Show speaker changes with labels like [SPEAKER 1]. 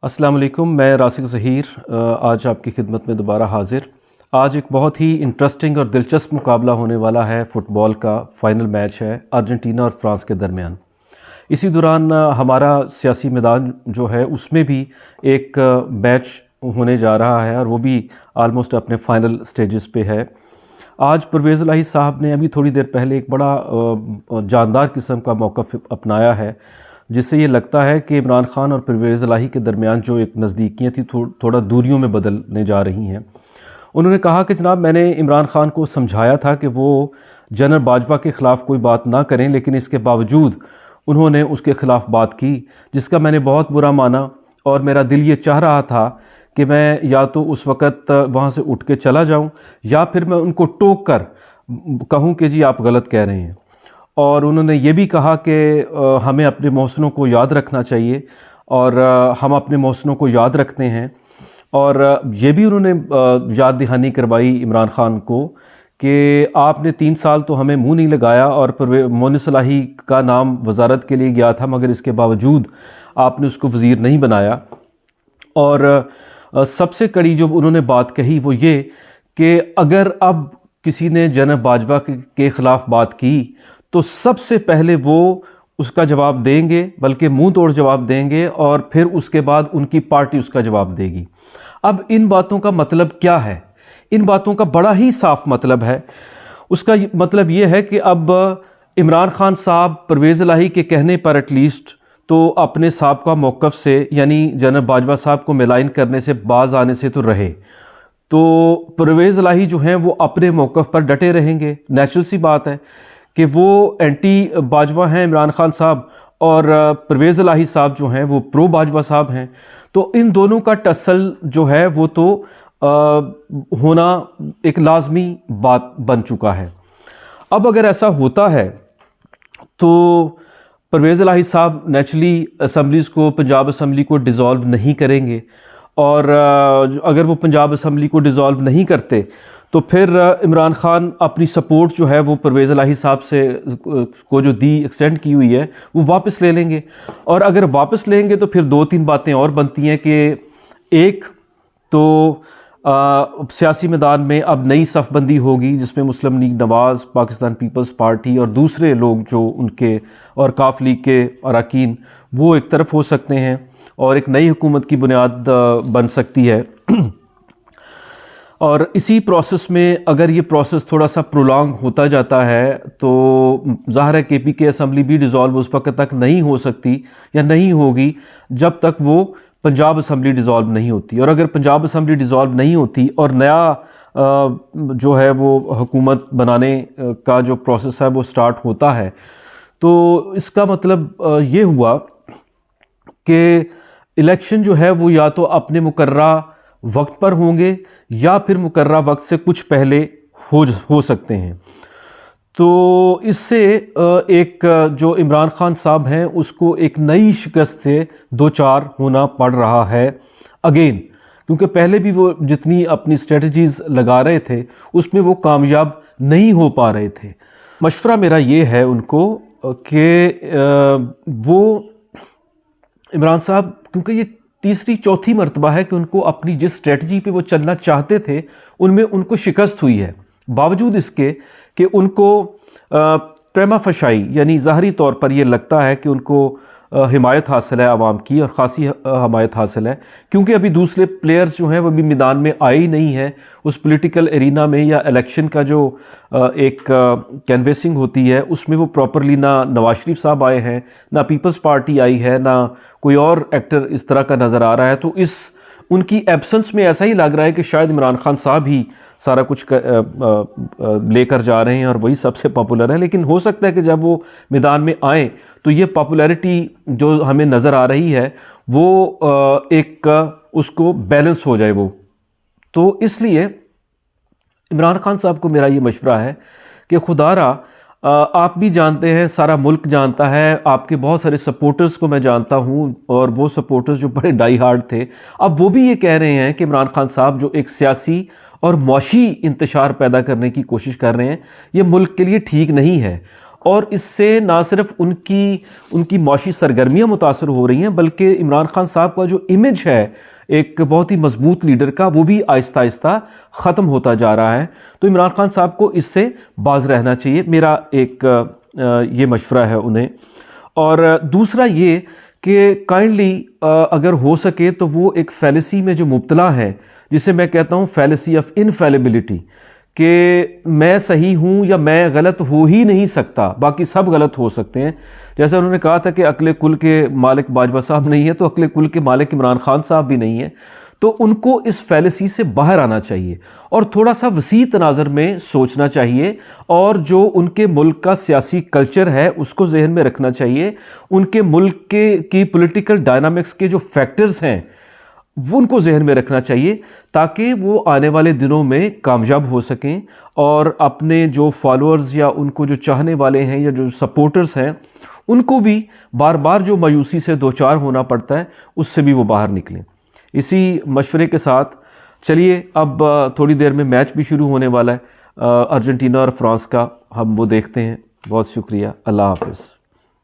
[SPEAKER 1] السلام علیکم، میں راسک ظہیر آج آپ کی خدمت میں دوبارہ حاضر۔ آج ایک بہت ہی انٹرسٹنگ اور دلچسپ مقابلہ ہونے والا ہے، فٹ بال کا فائنل میچ ہے ارجنٹینا اور فرانس کے درمیان۔ اسی دوران ہمارا سیاسی میدان جو ہے اس میں بھی ایک میچ ہونے جا رہا ہے اور وہ بھی آلموسٹ اپنے فائنل سٹیجز پہ ہے۔ آج پرویز الہی صاحب نے ابھی تھوڑی دیر پہلے ایک بڑا جاندار قسم کا موقف اپنایا ہے، جس سے یہ لگتا ہے کہ عمران خان اور پرویز الہی کے درمیان جو ایک نزدیکیاں تھیں تھوڑا دوریوں میں بدلنے جا رہی ہیں۔ انہوں نے کہا کہ جناب میں نے عمران خان کو سمجھایا تھا کہ وہ جنرل باجوہ کے خلاف کوئی بات نہ کریں، لیکن اس کے باوجود انہوں نے اس کے خلاف بات کی، جس کا میں نے بہت برا مانا اور میرا دل یہ چاہ رہا تھا کہ میں یا تو اس وقت وہاں سے اٹھ کے چلا جاؤں یا پھر میں ان کو ٹوک کر کہوں کہ جی آپ غلط کہہ رہے ہیں۔ اور انہوں نے یہ بھی کہا کہ ہمیں اپنے محسنوں کو یاد رکھنا چاہیے اور ہم اپنے محسنوں کو یاد رکھتے ہیں۔ اور یہ بھی انہوں نے یاد دہانی کروائی عمران خان کو کہ آپ نے 3 سال تو ہمیں منہ نہیں لگایا اور مونس الہی کا نام وزارت کے لیے گیا تھا، مگر اس کے باوجود آپ نے اس کو وزیر نہیں بنایا۔ اور سب سے کڑی جو انہوں نے بات کہی وہ یہ کہ اگر اب کسی نے جنرل باجوہ کے خلاف بات کی تو سب سے پہلے وہ اس کا جواب دیں گے، بلکہ منہ توڑ جواب دیں گے، اور پھر اس کے بعد ان کی پارٹی اس کا جواب دے گی۔ اب ان باتوں کا مطلب کیا ہے؟ ان باتوں کا بڑا ہی صاف مطلب ہے۔ اس کا مطلب یہ ہے کہ اب عمران خان صاحب پرویز الہی کے کہنے پر ایٹ لیسٹ تو اپنے سابقہ موقف سے، یعنی جنرل باجوہ صاحب کو ملائن کرنے سے باز آنے سے تو رہے، تو پرویز الہی جو ہیں وہ اپنے موقف پر ڈٹے رہیں گے۔ نیچرل سی بات ہے کہ وہ اینٹی باجوہ ہیں عمران خان صاحب، اور پرویز الہی صاحب جو ہیں وہ پرو باجوہ صاحب ہیں، تو ان دونوں کا ٹسل جو ہے وہ تو ہونا ایک لازمی بات بن چکا ہے۔ اب اگر ایسا ہوتا ہے تو پرویز الہی صاحب نیچرلی اسمبلیز کو، پنجاب اسمبلی کو ڈیزالو نہیں کریں گے، اور اگر وہ پنجاب اسمبلی کو ڈیزالو نہیں کرتے تو پھر عمران خان اپنی سپورٹ جو ہے وہ پرویز الہی صاحب سے کو جو دی ایکسٹینڈ کی ہوئی ہے وہ واپس لے لیں گے۔ اور اگر واپس لیں گے تو پھر 2-3 باتیں اور بنتی ہیں کہ ایک تو سیاسی میدان میں اب نئی صف بندی ہوگی جس میں مسلم لیگ نواز، پاکستان پیپلز پارٹی اور دوسرے لوگ جو ان کے اور کاف لیگ کے اراکین وہ ایک طرف ہو سکتے ہیں اور ایک نئی حکومت کی بنیاد بن سکتی ہے۔ اور اسی پروسیس میں اگر یہ پروسیس تھوڑا سا پرولانگ ہوتا جاتا ہے تو ظاہر ہے کہ پی کے اسمبلی بھی ڈیزالو اس وقت تک نہیں ہو سکتی یا نہیں ہوگی جب تک وہ پنجاب اسمبلی ڈیزالو نہیں ہوتی۔ اور اگر پنجاب اسمبلی ڈیزالو نہیں ہوتی اور نیا جو ہے وہ حکومت بنانے کا جو پروسیس ہے وہ سٹارٹ ہوتا ہے تو اس کا مطلب یہ ہوا کہ الیکشن جو ہے وہ یا تو اپنے مقررہ وقت پر ہوں گے یا پھر مقررہ وقت سے کچھ پہلے ہو سکتے ہیں۔ تو اس سے ایک جو عمران خان صاحب ہیں اس کو ایک نئی شکست سے دوچار ہونا پڑ رہا ہے اگین، کیونکہ پہلے بھی وہ جتنی اپنی اسٹریٹجیز لگا رہے تھے اس میں وہ کامیاب نہیں ہو پا رہے تھے۔ مشورہ میرا یہ ہے ان کو کہ وہ عمران صاحب، کیونکہ یہ تیسری چوتھی مرتبہ ہے کہ ان کو اپنی جس اسٹریٹجی پہ وہ چلنا چاہتے تھے ان میں ان کو شکست ہوئی ہے، باوجود اس کے کہ ان کو پریما فشائی یعنی ظاہری طور پر یہ لگتا ہے کہ ان کو حمایت حاصل ہے عوام کی، اور خاصی حمایت حاصل ہے، کیونکہ ابھی دوسرے پلیئرز جو ہیں وہ بھی میدان میں آئے ہی نہیں ہیں اس پولیٹیکل ایرینا میں، یا الیکشن کا جو ایک کینویسنگ ہوتی ہے اس میں وہ پراپرلی نہ نواز شریف صاحب آئے ہیں، نہ پیپلز پارٹی آئی ہے، نہ کوئی اور ایکٹر اس طرح کا نظر آ رہا ہے۔ تو ان کی ایبسنس میں ایسا ہی لگ رہا ہے کہ شاید عمران خان صاحب ہی سارا کچھ لے کر جا رہے ہیں اور وہی سب سے پاپولر ہے، لیکن ہو سکتا ہے کہ جب وہ میدان میں آئیں تو یہ پاپولیرٹی جو ہمیں نظر آ رہی ہے وہ ایک اس کو بیلنس ہو جائے وہ۔ تو اس لیے عمران خان صاحب کو میرا یہ مشورہ ہے کہ خدا را آپ بھی جانتے ہیں، سارا ملک جانتا ہے، آپ کے بہت سارے سپورٹرز کو میں جانتا ہوں، اور وہ سپورٹرز جو بڑے ڈائی ہارڈ تھے اب وہ بھی یہ کہہ رہے ہیں کہ عمران خان صاحب جو ایک سیاسی اور معاشی انتشار پیدا کرنے کی کوشش کر رہے ہیں یہ ملک کے لیے ٹھیک نہیں ہے، اور اس سے نہ صرف ان کی معاشی سرگرمیاں متاثر ہو رہی ہیں بلکہ عمران خان صاحب کا جو امیج ہے ایک بہت ہی مضبوط لیڈر کا وہ بھی آہستہ آہستہ ختم ہوتا جا رہا ہے. تو عمران خان صاحب کو اس سے باز رہنا چاہیے، میرا ایک یہ مشورہ ہے انہیں. اور دوسرا یہ کہ کائنڈلی اگر ہو سکے تو وہ ایک فیلسی میں جو مبتلا ہے جسے میں کہتا ہوں فیلسی آف انفیلیبلٹی، کہ میں صحیح ہوں یا میں غلط ہو ہی نہیں سکتا، باقی سب غلط ہو سکتے ہیں. جیسے انہوں نے کہا تھا کہ عقل کل کے مالک باجوہ صاحب نہیں ہے، تو عقل کل کے مالک عمران خان صاحب بھی نہیں ہے. تو ان کو اس فیلسی سے باہر آنا چاہیے اور تھوڑا سا وسیع تناظر میں سوچنا چاہیے، اور جو ان کے ملک کا سیاسی کلچر ہے اس کو ذہن میں رکھنا چاہیے. ان کے ملک کی پولیٹیکل ڈائنامکس کے جو فیکٹرز ہیں وہ ان کو ذہن میں رکھنا چاہیے تاکہ وہ آنے والے دنوں میں کامیاب ہو سکیں اور اپنے جو فالوورز یا ان کو جو چاہنے والے ہیں یا جو سپورٹرز ہیں ان کو بھی بار بار جو مایوسی سے دوچار ہونا پڑتا ہے اس سے بھی وہ باہر نکلیں. اسی مشورے کے ساتھ چلیے اب تھوڑی دیر میں میچ بھی شروع ہونے والا ہے ارجنٹینا اور فرانس کا، ہم وہ دیکھتے ہیں. بہت شکریہ، اللہ حافظ.